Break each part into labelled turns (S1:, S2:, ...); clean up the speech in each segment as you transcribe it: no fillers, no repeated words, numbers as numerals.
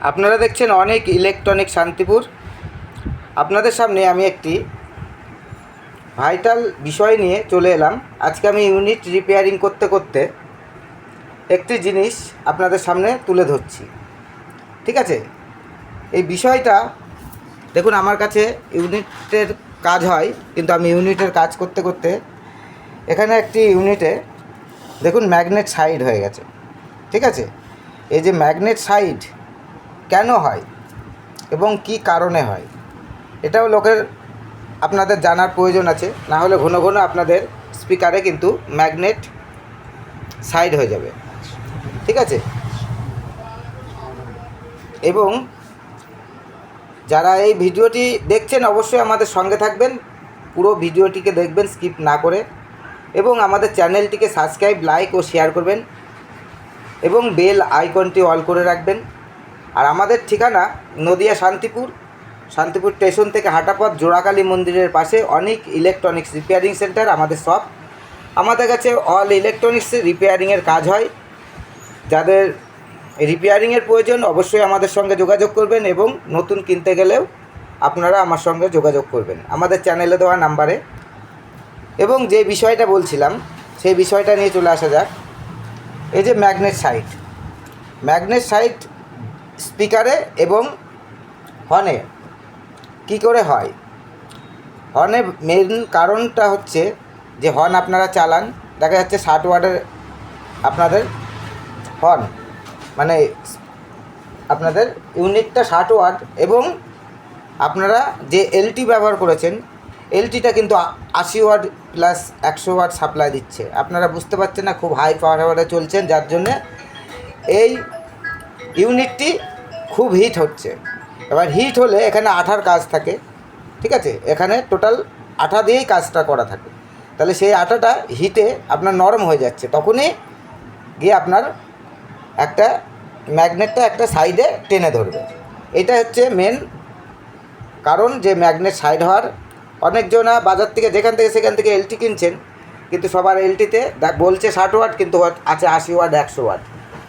S1: আপনারা দেখছেন অনেক ইলেকট্রনিক শান্তিপুর। আপনাদের সামনে আমি একটি ভাইটাল বিষয় নিয়ে চলে এলাম। আজকে আমি ইউনিট রিপেয়ারিং করতে করতে একটি জিনিস আপনাদের সামনে তুলে ধরছি, ঠিক আছে? এই বিষয়টা দেখুন, আমার কাছে ইউনিটের কাজ হয়, কিন্তু আমি ইউনিটের কাজ করতে করতে এখানে একটি ইউনিটে দেখুন ম্যাগনেট সাইড হয়ে গেছে, ঠিক আছে? এই যে ম্যাগনেট সাইড কেন হয় এবং কি কারণে হয়, এটাও লোকের আপনাদের জানার প্রয়োজন আছে, না হলে ঘন ঘন আপনাদের স্পিকারে কিন্তু ম্যাগনেট সাইড হয়ে যাবে, ঠিক আছে? এবং যারা এই ভিডিওটি দেখছেন অবশ্যই আমাদের সঙ্গে থাকবেন, পুরো ভিডিওটিকে দেখবেন স্কিপ না করে, এবং আমাদের চ্যানেলটিকে সাবস্ক্রাইব, লাইক ও শেয়ার করবেন এবং বেল আইকনটি অল করে রাখবেন। আর আমাদের ঠিকানা নদিয়া শান্তিপুর স্টেশন থেকে হাঁটাপথ জোড়াকালী মন্দিরের পাশে অনেক ইলেকট্রনিক্স রিপেয়ারিং সেন্টার আমাদের শপ। আমাদের কাছে অল ইলেকট্রনিক্স রিপেয়ারিংয়ের কাজ হয়। যাদের রিপেয়ারিংয়ের প্রয়োজন অবশ্যই আমাদের সঙ্গে যোগাযোগ করবেন, এবং নতুন কিনতে গেলেও আপনারা আমার সঙ্গে যোগাযোগ করবেন আমাদের চ্যানেলে দেওয়া নাম্বারে। এবং যে বিষয়টা বলছিলাম সেই বিষয়টা নিয়ে চলে আসা যাক। এই যে ম্যাগনেট সাইড স্পিকারে এবং হর্নে কী করে হয়? হর্নের মেন কারণটা হচ্ছে যে হর্ন আপনারা চালান, দেখা যাচ্ছে 60 ওয়াটের আপনাদের হর্ন, মানে আপনাদের ইউনিটটা 60 ওয়াট, এবং আপনারা যে এলটি ব্যবহার করেছেন এলটিটা কিন্তু 80 ওয়াট প্লাস 100 ওয়াট সাপ্লাই দিচ্ছে। আপনারা বুঝতে পারছেন না, খুব হাই পাওয়ারে চলছেন, যার জন্যে এই ইউনিটটি খুব হিট হচ্ছে। এবার হিট হলে এখানে আঠার কাজ থাকে, ঠিক আছে? এখানে টোটাল আঠা দিয়েই কাজটা করা থাকে। তাহলে সেই আঠাটা হিটে আপনার নরম হয়ে যাচ্ছে, তখনই গিয়ে আপনার একটা ম্যাগনেটটা একটা সাইডে টেনে ধরবে। এটা হচ্ছে মেন কারণ যে ম্যাগনেট সাইড হওয়ার। অনেকজনা বাজার থেকে সেখান থেকে এলটি কিনছেন, কিন্তু সবার এলটিতে বলছে 60 ওয়াট, কিন্তু আছে 80 ওয়াট, 100 ওয়াট।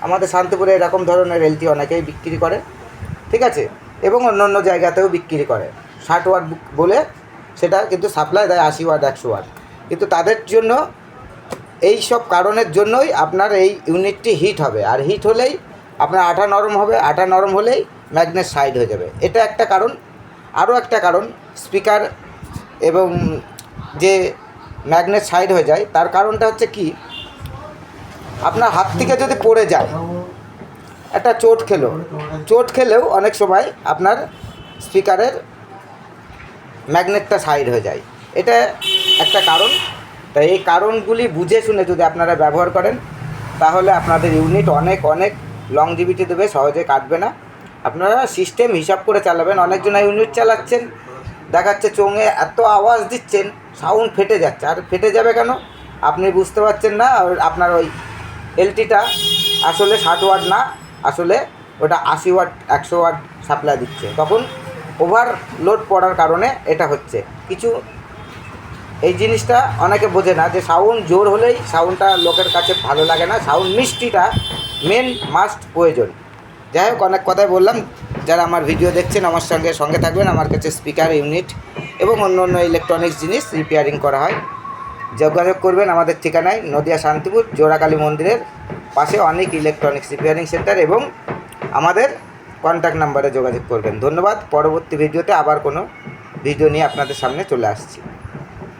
S1: আমাদের শান্তিপুরে এরকম ধরনের এলটি অনেকেই বিক্রি করে, ঠিক আছে? এবং অন্য জায়গাতেও বিক্রি করে। 60 ওয়াট বলে সেটা কিন্তু সাপ্লাই দেয় 80 ওয়াট, 100 ওয়াট। কিন্তু তাদের জন্য এই সব কারণের জন্যই আপনার এই ইউনিটটি হিট হবে, আর হিট হলেই আপনার আঠা নরম হবে, আঠা নরম হলেই ম্যাগনেট সাইড হয়ে যাবে। এটা একটা কারণ। আরও একটা কারণ, স্পিকার এবং যে ম্যাগনেট সাইড হয়ে যায় তার কারণটা হচ্ছে কি, আপনার হাত থেকে যদি পড়ে যায়, একটা চোট খেলেও অনেক সময় আপনার স্পিকারের ম্যাগনেটটা সাইড হয়ে যায়। এটা একটা কারণ। তাই এই কারণগুলি বুঝে শুনে যদি আপনারা ব্যবহার করেন তাহলে আপনাদের ইউনিট অনেক লংজিভিটি দেবে, সহজে কাটবে না। আপনারা সিস্টেম হিসাব করে চালাবেন। অনেকজন ইউনিট চালাচ্ছেন, দেখাচ্ছে চোঙে এত আওয়াজ দিচ্ছেন, সাউন্ড ফেটে যাচ্ছে। আর ফেটে যাবে কেন আপনি বুঝতে পারছেন না। আপনার ওই এলটিটা আসলে 60 ওয়াট না, আসলে ওটা 80 ওয়াট, 100 ওয়াট সাপ্লাই দিচ্ছে। তখন ওভারলোড পড়ার কারণে এটা হচ্ছে। কিছু এই জিনিসটা অনেকে বোঝে না, যে সাউন্ড জোর হলেই সাউন্ডটা লোকের কাছে ভালো লাগে না, সাউন্ড মিষ্টিটা মেন মাস্ট প্রয়োজন। যাই হোক, অনেক কথাই বললাম। যারা আমার ভিডিও দেখছেন আমার সঙ্গে থাকবেন। আমার কাছে স্পিকার, ইউনিট এবং অন্য ইলেকট্রনিক্স জিনিস রিপেয়ারিং করা হয়। যোগাযোগ করবেন আমাদের ঠিকানায় নদিয়া শান্তিপুর জোড়াকালী মন্দিরের পাশে অনেক ইলেকট্রনিক্স রিপেয়ারিং সেন্টার, এবং আমাদের কন্ট্যাক্ট নাম্বারে যোগাযোগ করবেন। ধন্যবাদ। পরবর্তী ভিডিওতে আবার কোনো ভিডিও নিয়ে আপনাদের সামনে চলে আসছি।